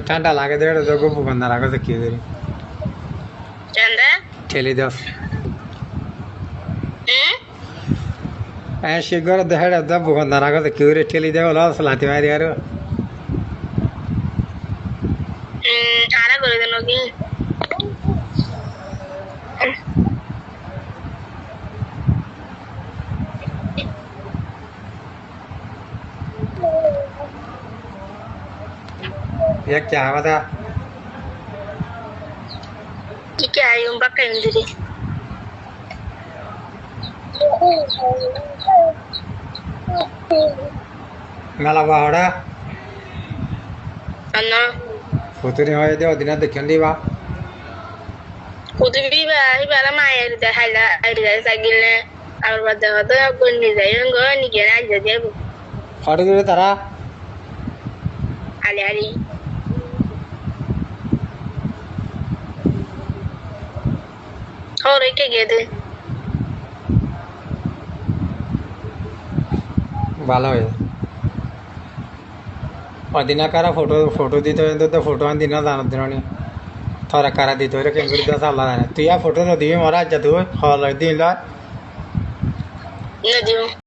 ঠান্ডা লাগে দেড় তো গপু গন্ধা রাখো তো কি করি ঠান্ডা ঠেলি দাও শীঘ্র দেড় গপু গন্ধা রাখো তো কি করে ঠেলি দেবো লস লাতি মারি আর আরা করে দেন কি ये क्या बता क्या है उन बाका इंद्री मेला बाहरा अन्ना फुतुरी होए दे दिन देखन दी बा खुद भी भाई बाला माया दा हाला आइदा सागिले और बदा तो बन्नी जाय गो नि के ना जे फट गए तारा आले आले और एक के दे ভালো হয়ে অদিনা কারা ফটো ফটো দিতে হইতো তো ফটো আন দিনা জানো দিননি থরা কারা দিতে হইরে কেন করে দাস আল্লাহ জানে তুই আ ফটো ন দিবি মরা যা তুই হল দিন লা न दियो